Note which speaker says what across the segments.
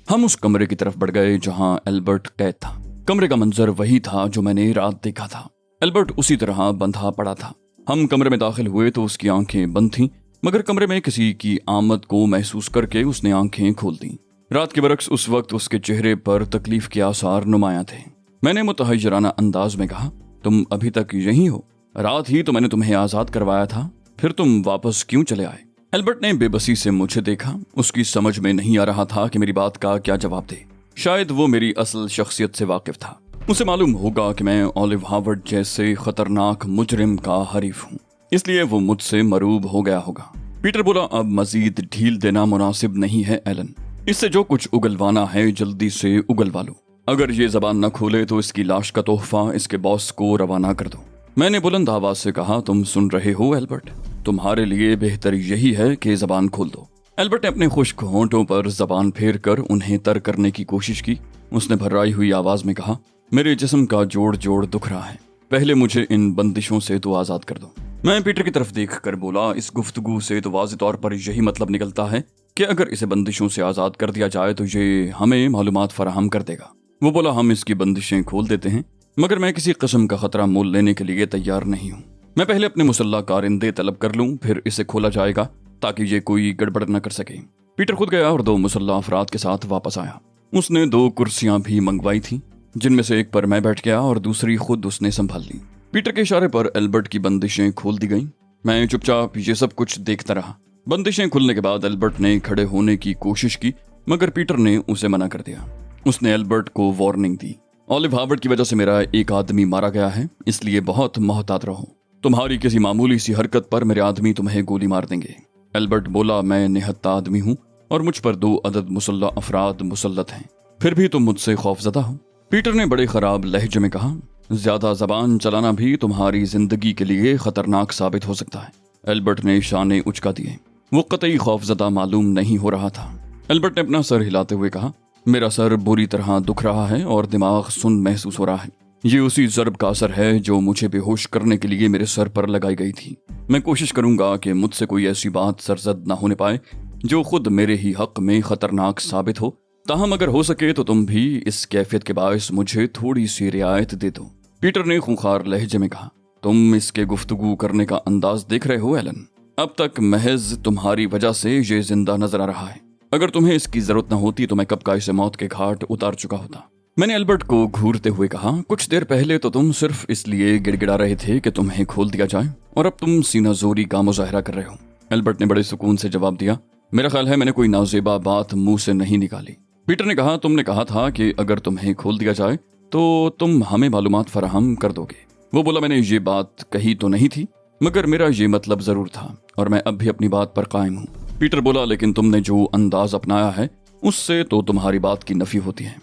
Speaker 1: हम उस कमरे की तरफ बढ़ गए जहां एल्बर्ट कैद था। कमरे का मंजर वही था जो मैंने रात देखा था। एल्बर्ट उसी तरह बंधा पड़ा था। हम कमरे में दाखिल हुए तो उसकी आंखें बंद थीं, मगर कमरे में किसी की आमद को महसूस करके उसने आंखें खोल दी। रात के बरक्स उस वक्त उसके चेहरे पर तकलीफ के आसार नुमायां थे। मैंने मुतहय्यराना अंदाज में कहा, तुम अभी तक यहीं हो? रात ही तो मैंने तुम्हें आजाद करवाया था, फिर तुम वापस क्यों चले आए? एल्बर्ट ने बेबसी से मुझे देखा। उसकी समझ में नहीं आ रहा था कि मेरी बात का क्या जवाब दे। शायद वो मेरी असल शख्सियत से वाकिफ था। उसे मालूम होगा कि मैं ऑलिव हार्वर्ड जैसे खतरनाक मुजरिम का हरीफ हूँ, इसलिए वो मुझसे मरूब हो गया होगा। पीटर बोला, अब मजीद ढील देना मुनासिब नहीं है एलन। इससे जो कुछ उगलवाना है जल्दी से उगलवा लो। अगर ये जबान न खोले तो इसकी लाश का तोहफा इसके बॉस को रवाना कर दो। मैंने बुलंद आवाज से कहा, तुम सुन रहे हो एल्बर्ट? तुम्हारे लिए बेहतर यही है कि जबान खोल दो। एल्बर्ट ने अपने खुश्क होंठों पर जबान फेर कर उन्हें तर करने की कोशिश की। उसने भर्राई हुई आवाज में कहा, मेरे जिस्म का जोड़ जोड़ दुख रहा है, पहले मुझे इन बंदिशों से तो आजाद कर दो। मैं पीटर की तरफ देख कर बोला, इस गुफ्तगू से तो वाज़ेह तौर पर यही मतलब निकलता है कि अगर इसे बंदिशों से आजाद कर दिया जाए तो ये हमें मालूमात फराहम कर देगा। वो बोला, हम इसकी बंदिशें खोल देते हैं, मगर मैं किसी किस्म का खतरा मोल लेने के लिए तैयार नहीं हूँ। मैं पहले अपने मुसल्ला कारिंदे तलब कर लूँ, फिर इसे खोला जाएगा ताकि ये कोई गड़बड़ न कर सके। पीटर खुद गया और 2 मुसल्ला अफराद के साथ वापस आया। उसने 2 कुर्सियां भी मंगवाई थी, जिनमें से एक पर मैं बैठ गया और दूसरी खुद उसने संभाल ली। पीटर के इशारे पर एल्बर्ट की बंदिशें खोल दी गईं। मैं चुपचाप ये सब कुछ देखता रहा। बंदिशें खुलने के बाद एल्बर्ट ने खड़े होने की कोशिश की, मगर पीटर ने उसे मना कर दिया। उसने एल्बर्ट को वार्निंग दी, ऑलिव हार्वर्ड की वजह से मेरा एक आदमी मारा गया है, इसलिए बहुत मोहतात रहो। तुम्हारी किसी मामूली सी हरकत पर मेरे आदमी तुम्हें गोली मार देंगे। एल्बर्ट बोला, मैं निहत्ता आदमी हूँ और मुझ पर 2 अदद मुसल्ला अफराद मुसल्लत हैं, फिर भी तुम मुझसे खौफजदा हो। पीटर ने बड़े खराब लहजे में कहा, ज्यादा जबान चलाना भी तुम्हारी जिंदगी के लिए खतरनाक साबित हो सकता है। एल्बर्ट ने शाने उचका दिए। वो कतई खौफजदा मालूम नहीं हो रहा था। एल्बर्ट ने अपना सर हिलाते हुए कहा, मेरा सर बुरी तरह दुख रहा है और दिमाग सुन्न महसूस हो रहा है। ये उसी ज़रब का असर है जो मुझे बेहोश करने के लिए मेरे सर पर लगाई गई थी। मैं कोशिश करूंगा कि मुझसे कोई ऐसी बात सरजद न होने पाए जो खुद मेरे ही हक में खतरनाक साबित हो। ताहम अगर हो सके तो तुम भी इस कैफियत के बायस मुझे थोड़ी सी रियायत दे दो। पीटर ने खूंखार लहजे में कहा, तुम इसके गुफ्तगू करने का अंदाज देख रहे हो एलन? अब तक महज तुम्हारी वजह से ये जिंदा नजर आ रहा है। अगर तुम्हें इसकी जरूरत न होती तो मैं कब का इसे मौत के घाट उतार चुका होता। मैंने एल्बर्ट को घूरते हुए कहा, कुछ देर पहले तो तुम सिर्फ इसलिए गिड़गिड़ा रहे थे कि तुम्हें खोल दिया जाए, और अब तुम सीना जोरी का मुजाहरा कर रहे हो। एल्बर्ट ने बड़े सुकून से जवाब दिया, मेरा ख्याल है मैंने कोई नाजेबा बात मुंह से नहीं निकाली। पीटर ने कहा, तुमने कहा था कि अगर तुम्हें खोल दिया जाए तो तुम हमें मालूमात फराहम कर दोगे। वो बोला, मैंने ये बात कही तो नहीं थी, मगर मेरा ये मतलब जरूर था और मैं अब भी अपनी बात पर कायम हूँ। पीटर बोला, लेकिन तुमने जो अंदाज अपनाया है उससे तो तुम्हारी बात की नफी होती है।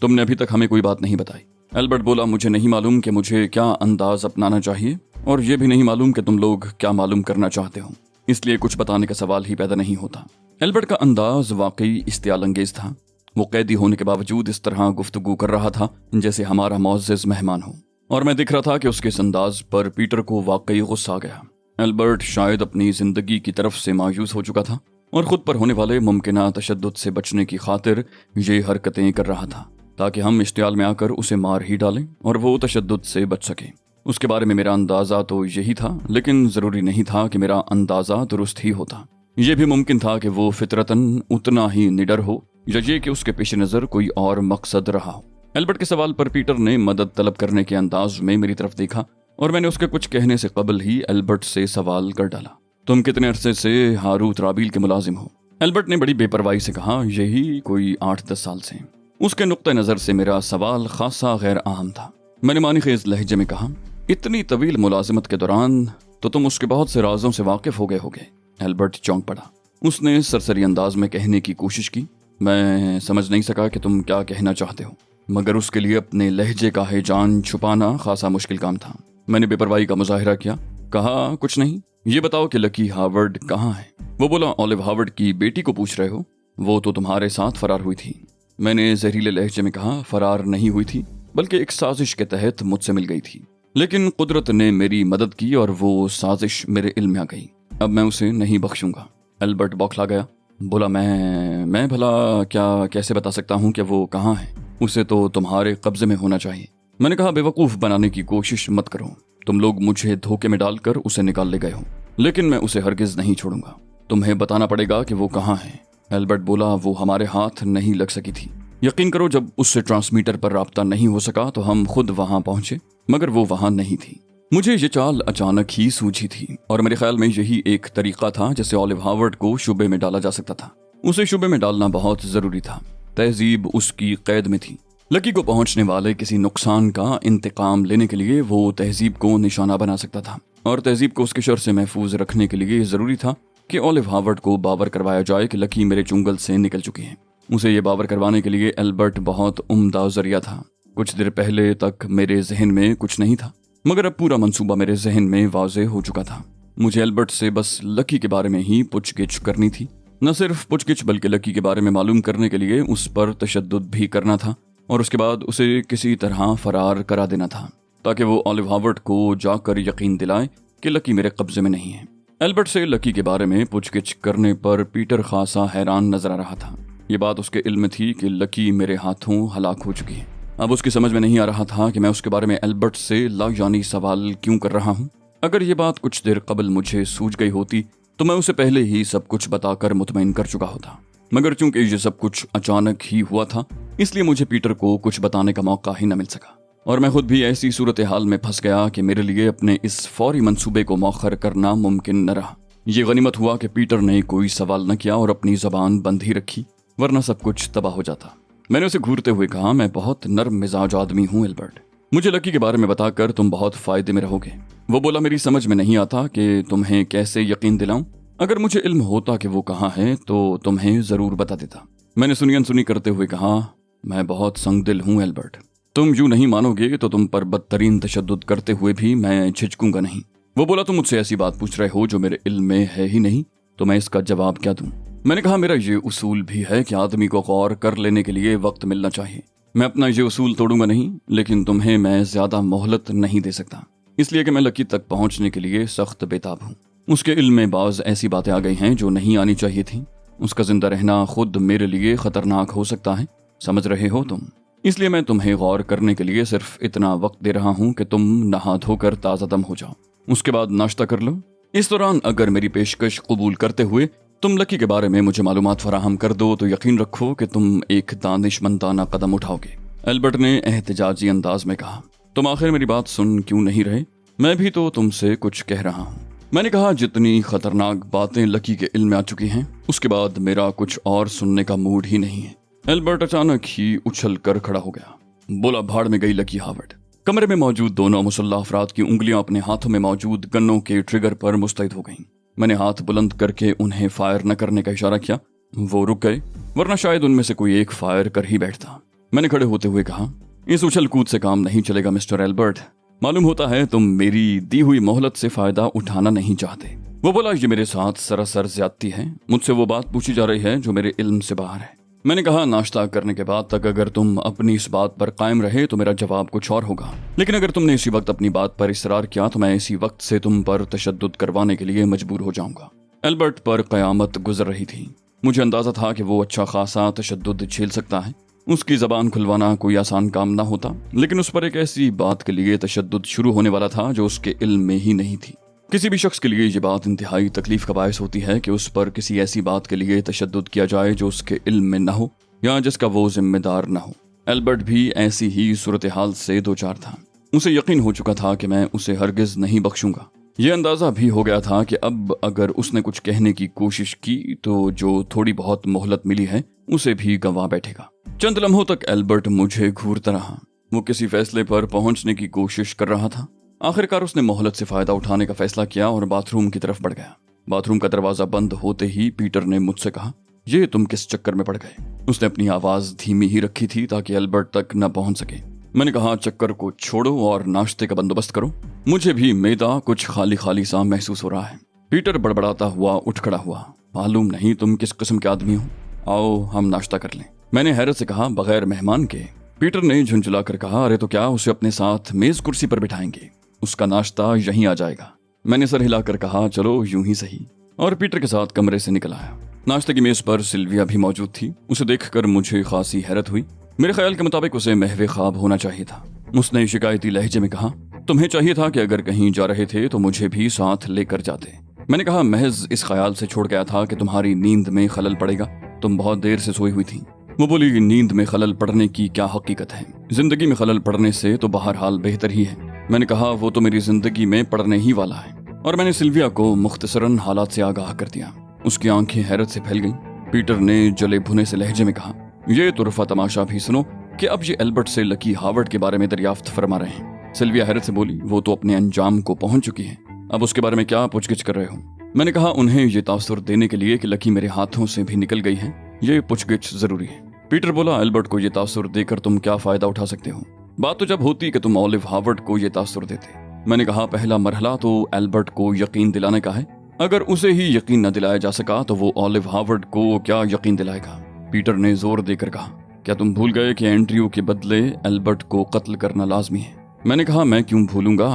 Speaker 1: तुमने अभी तक हमें कोई बात नहीं बताई। एल्बर्ट बोला, मुझे नहीं मालूम कि मुझे क्या अंदाज अपनाना चाहिए, और ये भी नहीं मालूम कि तुम लोग क्या मालूम करना चाहते हो, इसलिए कुछ बताने का सवाल ही पैदा नहीं होता। एल्बर्ट का अंदाज वाकई इस्तेआलंगेज था। वो कैदी होने के बावजूद इस तरह गुफ्तगू कर रहा था जैसे हमारा मुअज़्ज़िज़ मेहमान हो, और मैं देख रहा था कि उसके इस अंदाज पर पीटर को वाकई गुस्सा आ गया। एल्बर्ट शायद अपनी जिंदगी की तरफ से मायूस हो चुका था और खुद पर होने वाले मुमकिना तशद्दुद से बचने की खातिर ये हरकतें कर रहा था ताकि हम इश्तियाल में आकर उसे मार ही डालें और वो तशद्दुद से बच सके। उसके बारे में मेरा अंदाज़ा तो यही था, लेकिन ज़रूरी नहीं था कि मेरा अंदाज़ा दुरुस्त ही होता। यह भी मुमकिन था कि वो फितरतन उतना ही निडर हो, या ये कि उसके पेश नज़र कोई और मकसद रहा हो। एल्बर्ट के सवाल पर पीटर ने मदद तलब करने के अंदाज में मेरी तरफ देखा और मैंने उसके कुछ कहने से कबल ही एल्बर्ट से सवाल कर डाला, तुम कितने अरसे से हारूत राबील के मुलाजिम हो? एल्बर्ट ने बड़ी बेपरवाही से कहा, यही कोई 8-10 साल से। उसके नुक्ते नज़र से मेरा सवाल खासा गैर आम था। मैंने मानी खेज लहजे में कहा, इतनी तवील मुलाजिमत के दौरान तो तुम उसके बहुत से राजों से वाकिफ हो गए होगे। एल्बर्ट चौंक पड़ा। उसने सरसरी अंदाज में कहने की कोशिश की, मैं समझ नहीं सका कि तुम क्या कहना चाहते हो, मगर उसके लिए अपने लहजे का हैजान छुपाना खासा मुश्किल काम था। मैंने बेपरवाही का मुजाहिरा किया, कहा, कुछ नहीं, ये बताओ कि लकी हार्वर्ड कहाँ है? वो बोला, ऑलिव हार्वर्ड की बेटी को पूछ रहे हो? वो तो तुम्हारे साथ फरार हुई थी। मैंने जहरीले लहजे में कहा, फरार नहीं हुई थी, बल्कि एक साजिश के तहत मुझसे मिल गई थी, लेकिन कुदरत ने मेरी मदद की और वो साजिश मेरे इल्म में आ गई। अब मैं उसे नहीं बख्शूंगा। एल्बर्ट बौखला गया। बोला मैं भला क्या कैसे बता सकता हूँ कि वो कहाँ है? उसे तो तुम्हारे कब्जे में होना चाहिए। मैंने कहा बेवकूफ़ बनाने की कोशिश मत करो, तुम लोग मुझे धोखे में डालकर उसे निकाल ले गए हो, लेकिन मैं उसे हरगिज नहीं छोड़ूंगा। तुम्हें बताना पड़ेगा कि वो कहाँ है। एल्बर्ट बोला वो हमारे हाथ नहीं लग सकी थी। यकीन करो जब उससे ट्रांसमीटर पर राब्ता नहीं हो सका तो हम खुद वहां पहुंचे, मगर वो वहां नहीं थी। मुझे ये चाल अचानक ही सूझी थी और मेरे ख्याल में यही एक तरीका था जिससे ऑलिव हार्वर्ड को शुबे में डाला जा सकता था। उसे शुबे में डालना बहुत जरूरी था। तहजीब उसकी कैद में थी। लकी को पहुंचने वाले किसी नुकसान का इंतकाम लेने के लिए वो तहजीब को निशाना बना सकता था, और तहजीब को उसके शर से महफूज रखने के लिए जरूरी था कि ऑलिव हार्वर्ड को बावर करवाया जाए कि लकी मेरे चुंगल से निकल चुकी है। उसे ये बावर करवाने के लिए एल्बर्ट बहुत उम्दा जरिया था। कुछ देर पहले तक मेरे जहन में कुछ नहीं था, मगर अब पूरा मंसूबा मेरे जहन में वाज़े हो चुका था। मुझे एल्बर्ट से बस लकी के बारे में ही पूछगिछ करनी थी। न सिर्फ पूछगिछ बल्कि लकी के बारे में मालूम करने के लिए उस पर तशद्दुद भी करना था, और उसके बाद उसे किसी तरह फरार करा देना था ताकि वो ऑलिव हार्वर्ड को जाकर यकीन दिलाए कि लकी मेरे कब्जे में नहीं है। एल्बर्ट से लकी के बारे में पूछगिछ करने पर पीटर खासा हैरान नजर आ रहा था। ये बात उसके इल्म में थी कि लकी मेरे हाथों हलाक हो चुकी है। अब उसकी समझ में नहीं आ रहा था कि मैं उसके बारे में एल्बर्ट से लाजानी सवाल क्यों कर रहा हूँ। अगर ये बात कुछ देर कबल मुझे सूझ गई होती तो मैं उसे पहले ही सब कुछ बताकर मुतमईन कर चुका होता, मगर चूंकि ये सब कुछ अचानक ही हुआ था इसलिए मुझे पीटर को कुछ बताने का मौका ही न मिल सका, और मैं खुद भी ऐसी सूरत हाल में फंस गया कि मेरे लिए अपने इस फौरी मंसूबे को मौखर करना मुमकिन न रहा। ये गनीमत हुआ कि पीटर ने कोई सवाल न किया और अपनी जबान बंद ही रखी, वरना सब कुछ तबाह हो जाता। मैंने उसे घूरते हुए कहा, मैं बहुत नर्म मिजाज आदमी हूँ एल्बर्ट, मुझे लकी के बारे में बताकर तुम बहुत फायदे में रहोगे। वो बोला मेरी समझ में नहीं आता कि तुम्हें कैसे यकीन दिलाऊं। अगर मुझे इल्म होता कि वो कहाँ है तो तुम्हें जरूर बता देता। मैंने सुनी अनसुनी करते हुए कहा, मैं बहुत संगदिल हूँ एल्बर्ट, तुम यूं नहीं मानोगे तो तुम पर बदतरीन तशद्दुद करते हुए भी मैं झिझकूंगा नहीं। वो बोला तुम मुझसे ऐसी बात पूछ रहे हो जो मेरे इल्म में है ही नहीं, तो मैं इसका जवाब क्या दूं। मैंने कहा मेरा ये उसूल भी है कि आदमी को गौर कर लेने के लिए वक्त मिलना चाहिए। मैं अपना ये उसूल तोड़ूंगा नहीं, लेकिन तुम्हें मैं ज्यादा मोहलत नहीं दे सकता, इसलिए कि मैं लकी तक पहुंचने के लिए सख्त बेताब हूँ। उसके इल्म में बाज ऐसी बातें आ गई हैं जो नहीं आनी चाहिए थी। उसका जिंदा रहना खुद मेरे लिए खतरनाक हो सकता है, समझ रहे हो तुम। इसलिए मैं तुम्हें गौर करने के लिए सिर्फ इतना वक्त दे रहा हूँ कि तुम नहा धोकर ताज़ा दम हो जाओ, उसके बाद नाश्ता कर लो। इस दौरान अगर मेरी पेशकश कबूल करते हुए तुम लकी के बारे में मुझे मालूमात फराहम कर दो तो यकीन रखो कि तुम एक दानिशमंदाना कदम उठाओगे। एल्बर्ट ने एहतजाजी अंदाज में कहा, तुम आखिर मेरी बात सुन क्यों नहीं रहे? मैं भी तो तुमसे कुछ कह रहा हूँ। मैंने कहा जितनी खतरनाक बातें लकी के इल्म में आ चुकी हैं उसके बाद मेरा कुछ और सुनने का मूड ही नहीं है। एल्बर्ट अचानक ही उछल कर खड़ा हो गया, बोला भाड़ में गई लकी हार्वर्ड। कमरे में मौजूद दोनों मुसल्लह अफराद की उंगलियां अपने हाथों में मौजूद गन्नों के ट्रिगर पर मुस्तैद हो गईं। मैंने हाथ बुलंद करके उन्हें फायर न करने का इशारा किया। वो रुक गए, वरना शायद उनमें से कोई एक फायर कर ही बैठता। मैंने खड़े होते हुए कहा, इस उछल कूद से काम नहीं चलेगा मिस्टर एल्बर्ट, मालूम होता है तुम मेरी दी हुई मोहलत से फायदा उठाना नहीं चाहते। वो बोला ये मेरे साथ सरासर ज्यादती है, मुझसे वो बात पूछी जा रही है जो मेरे इल्म से बाहर है। मैंने कहा नाश्ता करने के बाद तक अगर तुम अपनी इस बात पर कायम रहे तो मेरा जवाब कुछ और होगा, लेकिन अगर तुमने इसी वक्त अपनी बात पर इसरार किया तो मैं इसी वक्त से तुम पर तशद्दुद करवाने के लिए मजबूर हो जाऊंगा। एल्बर्ट पर कयामत गुजर रही थी। मुझे अंदाजा था कि वो अच्छा खासा तशद्दुद झेल सकता है। उसकी जबान खुलवाना कोई आसान काम ना होता, लेकिन उस पर एक ऐसी बात के लिए तशद्दुद शुरू होने वाला था जो उसके इल्म में ही नहीं थी। किसी भी शख्स के लिए ये बात इंतहाई तकलीफ का बायस होती है कि उस पर किसी ऐसी बात के लिए तशद्दुद किया जाए जो उसके इल्म में न हो या जिसका वो जिम्मेदार न हो। एल्बर्ट भी ऐसी ही सूरत हाल से दो चार था। उसे यकीन हो चुका था कि मैं उसे हरगिज नहीं बख्शूंगा। ये अंदाजा भी हो गया था कि अब अगर उसने कुछ कहने की कोशिश की तो जो थोड़ी बहुत मोहलत मिली है उसे भी गंवा बैठेगा। चंद लम्हों तक एल्बर्ट मुझे घूरता रहा। वो किसी फैसले पर पहुंचने की कोशिश कर रहा था। आखिरकार उसने मोहलत से फायदा उठाने का फैसला किया और बाथरूम की तरफ बढ़ गया। बाथरूम का दरवाजा बंद होते ही पीटर ने मुझसे कहा, ये तुम किस चक्कर में पड़ गए? उसने अपनी आवाज धीमी ही रखी थी ताकि एल्बर्ट तक न पहुंच सके। मैंने कहा, चक्कर को छोड़ो और नाश्ते का बंदोबस्त करो, मुझे भी मैदा कुछ खाली खाली सा महसूस हो रहा है। पीटर बड़बड़ाता हुआ उठ खड़ा हुआ, मालूम नहीं तुम किस किस्म के आदमी हो, आओ हम नाश्ता कर लें। मैंने हैरत से कहा, बगैर मेहमान के? पीटर ने झुंझुला कर कहा, अरे तो क्या उसे अपने साथ मेज कुर्सी पर बिठाएंगे, उसका नाश्ता यहीं आ जाएगा। मैंने सर हिलाकर कहा, चलो यूं ही सही, और पीटर के साथ कमरे से निकल आया। नाश्ते की मेज पर सिल्विया भी मौजूद थी। उसे देखकर मुझे खासी हैरत हुई। मेरे ख्याल के मुताबिक उसे महवे ख्वाब होना चाहिए था। उसने शिकायती लहजे में कहा, तुम्हें चाहिए था कि अगर कहीं जा रहे थे तो मुझे भी साथ लेकर जाते। मैंने कहा, महज इस ख्याल से छोड़ गया था कि तुम्हारी नींद में खलल पड़ेगा। तुम बहुत देर से सोई हुई थी। वो बोली, नींद में खलल पड़ने की क्या हकीकत है? जिंदगी में खलल पड़ने से तो बहरहाल बेहतर ही है। मैंने कहा, वो तो मेरी जिंदगी में पड़ने ही वाला है। और मैंने सिल्विया को मुख्तसरन हालात से आगाह कर दिया। उसकी आंखें हैरत से फैल गईं। पीटर ने जले भुने से लहजे में कहा, ये तुरफा तमाशा भी सुनो कि अब ये एल्बर्ट से लकी हावर्ड के बारे में दरियाफ्त फरमा रहे हैं। सिल्विया हैरत से बोली, वो तो अपने अंजाम को पहुंच चुकी है, अब उसके बारे में क्या पूछगिछ कर रहे हो? मैंने कहा, उन्हें ये तासुर देने के लिए कि लकी मेरे हाथों से भी निकल गई है, ये पूछगिछ जरूरी है। पीटर बोला, एल्बर्ट को ये तासुर देकर तुम क्या फायदा उठा सकते हो? बात तो जब होती कि तुम ऑलिव हावर्ड को ये तासुर देते। मैंने कहा, पहला मरहला तो एल्बर्ट को यकीन दिलाने का है। अगर उसे ही यकीन न दिलाया जा सका तो वो ऑलिव हावर्ड को क्या यकीन दिलाएगा? पीटर ने जोर देकर कहा, क्या तुम भूल गए कि एंड्रयू के बदले एल्बर्ट को कत्ल करना लाजमी है? मैंने कहा, मैं क्यों भूलूंगा?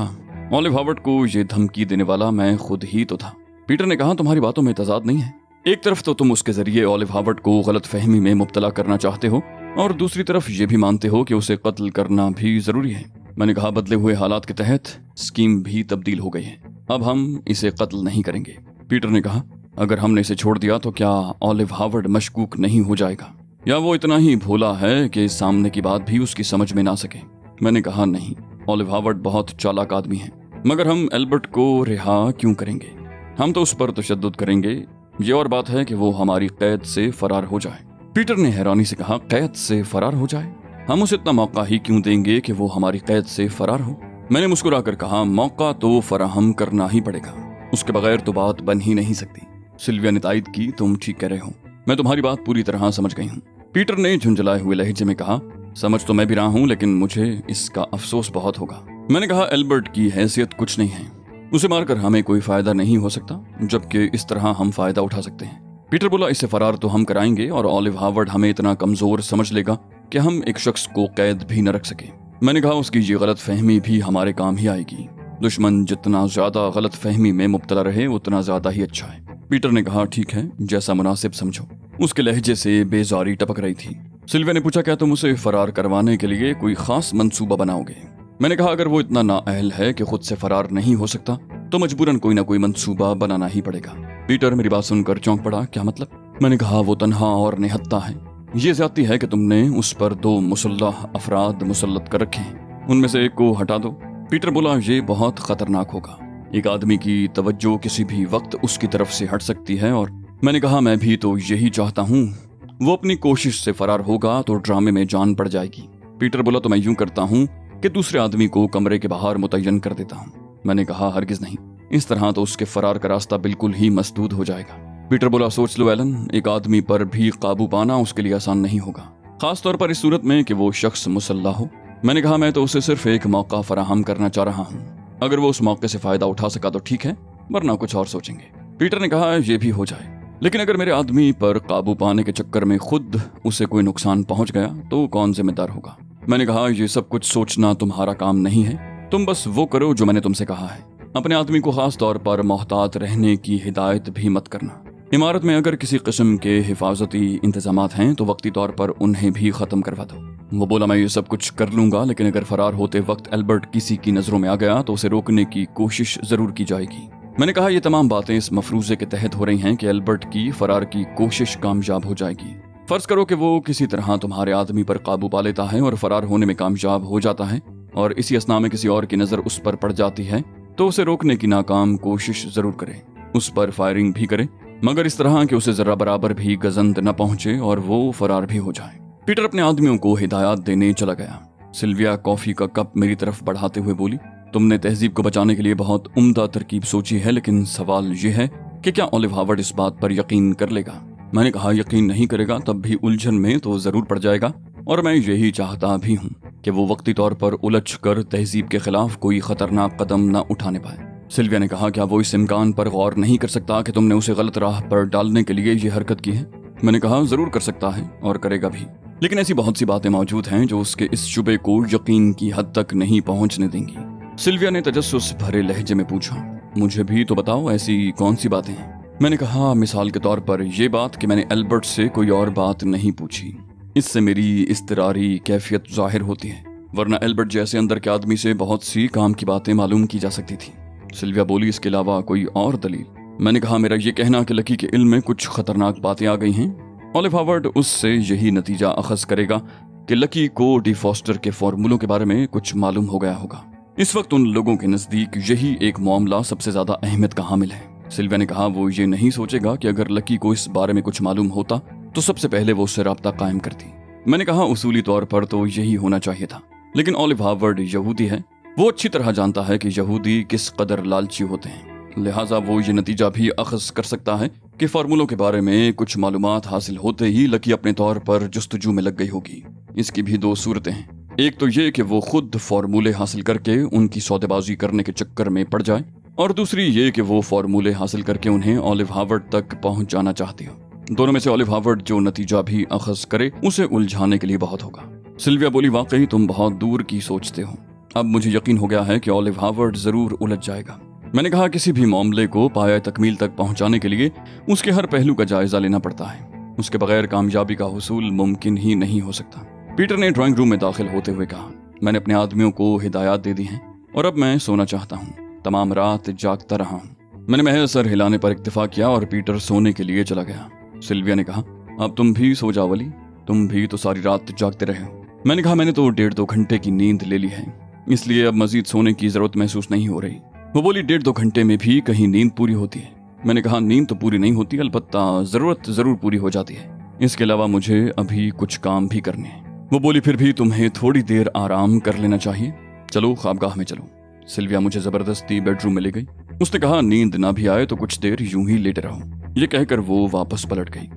Speaker 1: ऑलिव हावर्ड को ये धमकी देने वाला मैं खुद ही तो था। पीटर ने कहा, तुम्हारी बातों में तजाद नहीं है। एक तरफ तो तुम उसके जरिए ऑलिव हावर्ड को गलत फहमी में मुब्तला करना चाहते हो और दूसरी तरफ ये भी मानते हो कि उसे कत्ल करना भी जरूरी है। मैंने कहा, बदले हुए हालात के तहत स्कीम भी तब्दील हो गई है। अब हम इसे कत्ल नहीं करेंगे। पीटर ने कहा, अगर हमने इसे छोड़ दिया तो क्या ऑलिव हावर्ड मशकूक नहीं हो जाएगा, या वो इतना ही भोला है कि सामने की बात भी उसकी समझ में ना सके? मैंने कहा, नहीं, ऑलिव हावर्ड बहुत चालाक आदमी है, मगर हम एल्बर्ट को रिहा क्यों करेंगे? हम तो उस पर तशद्दुद करेंगे। ये और बात है कि वो हमारी कैद से फरार हो जाए। पीटर ने हैरानी से कहा, कैद से फरार हो जाए? हम उसे इतना मौका ही क्यों देंगे कि वो हमारी कैद से फरार हो? मैंने मुस्कुराकर कहा, मौका तो फराहम करना ही पड़ेगा, उसके बगैर तो बात बन ही नहीं सकती। सिल्विया ने तायद की, तुम ठीक कह रहे हो, मैं तुम्हारी बात पूरी तरह समझ गई हूँ। पीटर ने झुंझलाए हुए लहजे में कहा, समझ तो मैं भी रहा हूँ, लेकिन मुझे इसका अफसोस बहुत होगा। मैंने कहा, एल्बर्ट की हैसियत कुछ नहीं है, उसे मारकर हमें कोई फायदा नहीं हो सकता, जबकि इस तरह हम फायदा उठा सकते हैं। पीटर बोला, इससे फरार तो हम कराएंगे और ऑलिव हावर्ड हमें इतना कमजोर समझ लेगा कि हम एक शख्स को कैद भी न रख सके। मैंने कहा, उसकी ये गलत फहमी भी हमारे काम ही आएगी। दुश्मन जितना ज्यादा गलत फहमी में मुब्तला रहे उतना ज्यादा ही अच्छा है। पीटर ने कहा, ठीक है, जैसा मुनासिब समझो। उसके लहजे से बेजारी टपक रही थी। सिल्विया ने पूछा, क्या तुम उसे फरार करवाने के लिए कोई खास मंसूबा बनाओगे? मैंने कहा, अगर वो इतना नाअहल है कि खुद से फरार नहीं हो सकता तो मजबूरन कोई ना कोई मंसूबा बनाना ही पड़ेगा। पीटर मेरी बात सुनकर चौंक पड़ा, क्या मतलब? मैंने कहा, वो तन्हा और निहत्ता है। ये ज्यादती है कि तुमने उस पर 2 मुसल्लह अफराद मुसल्लत कर रखे हैं, उनमें से एक को हटा दो। पीटर बोला, ये बहुत खतरनाक होगा, एक आदमी की तवज्जो किसी भी वक्त उसकी तरफ से हट सकती है। और मैंने कहा, मैं भी तो यही चाहता हूँ। वो अपनी कोशिश से फरार होगा तो ड्रामे में जान पड़ जाएगी। पीटर बोला, तो मैं यूं करता हूँ कि दूसरे आदमी को कमरे के बाहर मुतय्यन कर देता हूँ। मैंने कहा, हरगिज नहीं, इस तरह तो उसके फरार का रास्ता बिल्कुल ही मसदूद हो जाएगा। पीटर बोला, सोच लो एलन, एक आदमी पर भी काबू पाना उसके लिए आसान नहीं होगा, खास तौर पर इस सूरत में कि वो शख्स मुसल्लह हो। मैंने कहा, मैं तो उसे सिर्फ एक मौका फराहम करना चाह रहा हूँ, अगर वो उस मौके से फायदा उठा सका तो ठीक है, वरना कुछ और सोचेंगे। पीटर ने कहा, ये भी हो जाए, लेकिन अगर मेरे आदमी पर काबू पाने के चक्कर में खुद उसे कोई नुकसान पहुंच गया तो कौन जिम्मेदार होगा? मैंने कहा, ये सब कुछ सोचना तुम्हारा काम नहीं है, तुम बस वो करो जो मैंने तुमसे कहा है। अपने आदमी को खास तौर पर मोहतात रहने की हिदायत भी मत करना। इमारत में अगर किसी किस्म के हिफाजती इंतजामात हैं तो वक्ती तौर पर उन्हें भी खत्म करवा दो। वो बोला, मैं ये सब कुछ कर लूंगा, लेकिन अगर फरार होते वक्त एल्बर्ट किसी की नजरों में आ गया तो उसे रोकने की कोशिश जरूर की जाएगी। मैंने कहा, ये तमाम बातें इस मफरूजे के तहत हो रही हैं कि एल्बर्ट की फरार की कोशिश कामयाब हो जाएगी। फर्ज करो कि वो किसी तरह तुम्हारे आदमी पर काबू पा लेता है और फरार होने में कामयाब हो जाता है, और इसी असना में किसी और की नजर उस पर पड़ जाती है तो उसे रोकने की नाकाम कोशिश जरूर करे, उस पर फायरिंग भी करे, मगर इस तरह कि उसे जरा बराबर भी गजंद न पहुंचे और वो फरार भी हो जाए। पीटर अपने आदमियों को हिदायत देने चला गया। सिल्विया कॉफी का कप मेरी तरफ बढ़ाते हुए बोली, तुमने तहजीब को बचाने के लिए बहुत उम्दा तरकीब सोची है, लेकिन सवाल ये है कि क्या ऑलिव हावर्ड इस बात पर यकीन कर लेगा? मैंने कहा, यकीन नहीं करेगा तब भी उलझन में तो जरूर पड़ जाएगा, और मैं यही चाहता भी हूँ कि वो वक्ती तौर पर उलझ कर तहजीब के खिलाफ कोई खतरनाक कदम न उठाने पाए। सिल्विया ने कहा, क्या वो इस इम्कान पर गौर नहीं कर सकता कि तुमने उसे गलत राह पर डालने के लिए ये हरकत की है? मैंने कहा, जरूर कर सकता है और करेगा भी, लेकिन ऐसी बहुत सी बातें मौजूद हैं जो उसके इस शुबे को यकीन की हद तक नहीं पहुंचने देंगी। सिल्विया ने तजस्सुस भरे लहजे में पूछा, मुझे भी तो बताओ, ऐसी कौन सी बातें हैं? मैंने कहा, मिसाल के तौर पर ये बात कि मैंने एल्बर्ट से कोई और बात नहीं पूछी, इससे मेरी इस्तरारी कैफियत जाहिर होती है, वरना एल्बर्ट जैसे अंदर के आदमी से बहुत सी काम की बातें मालूम की जा सकती थी। सिल्विया बोली, इसके अलावा कोई और दलील? मैंने कहा, मेरा ये कहना कि लकी के इल्म में कुछ खतरनाक बातें आ गई हैं। ऑलिव हार्वर्ड उससे यही नतीजा अखज़ करेगा कि लकी को डी फॉस्टर के फॉर्मूलों के बारे में कुछ मालूम हो गया होगा। इस वक्त उन लोगों के नज़दीक यही एक मामला सबसे ज़्यादा अहमियत का हामिल है। सिल्विया ने कहा, वो ये नहीं सोचेगा कि अगर लकी को इस बारे में कुछ मालूम होता तो सबसे पहले वो उससे राब्ता कायम करती। मैंने कहा, उसूली तौर पर तो यही होना चाहिए था, लेकिन ऑलिव हार्वर्ड यहूदी है, वो अच्छी तरह जानता है कि यहूदी किस कदर लालची होते हैं, लिहाजा वो ये नतीजा भी अखज़ कर सकता है कि फार्मूलों के बारे में कुछ मालूमात हासिल होते ही लकी अपने तौर पर जुस्तजू में लग गई होगी। इसकी भी दो सूरतें हैं, एक तो ये कि वो खुद फार्मूले हासिल करके उनकी सौदेबाजी करने के चक्कर में पड़ जाए, और दूसरी ये कि वो फार्मूले हासिल करके उन्हें ऑलिव हार्वर्ड तक पहुंच जाना चाहती हो। दोनों में से ऑलिव हार्वर्ड जो नतीजा भी अखज़ करे उसे उलझाने के लिए बहुत होगा। सिल्विया बोली, वाकई तुम बहुत दूर की सोचते हो, अब मुझे यकीन हो गया है कि ऑलिव हार्वर्ड जरूर उलझ जाएगा। मैंने कहा, किसी भी मामले को पाया तकमील तक पहुंचाने के लिए उसके हर पहलू का जायजा लेना पड़ता है, उसके बगैर कामयाबी का हुसूल मुमकिन ही नहीं हो सकता। पीटर ने ड्राइंग रूम में दाखिल होते हुए कहा, मैंने अपने आदमियों को हिदायत दे दी हैं और अब मैं सोना चाहता हूँ। तमाम रात जागता रहा हूँ। मैंने महज सर हिलाने पर इक्तिफा किया और पीटर सोने के लिए चला गया। सिल्विया ने कहा, अब तुम भी सो जाओ वली, तुम भी तो सारी रात जागते रहे हो। मैंने कहा, मैंने तो 1.5-2 घंटे की नींद ले ली है, इसलिए अब मजीद सोने की जरूरत महसूस नहीं हो रही। वो बोली, 1.5-2 घंटे में भी कहीं नींद पूरी होती है? मैंने कहा, नींद तो पूरी नहीं होती, अलबत्ता जरूरत जरूर पूरी हो जाती है। इसके अलावा मुझे अभी कुछ काम भी करने हैं। वो बोली, फिर भी तुम्हें थोड़ी देर आराम कर लेना चाहिए, चलो ख्वाबगाह में चलो। सिल्विया मुझे जबरदस्ती बेडरूम में ले गई। उसने कहा, नींद ना भी आए तो कुछ देर यूं ही लेटे रहो। ये कहकर वो वापस पलट गई।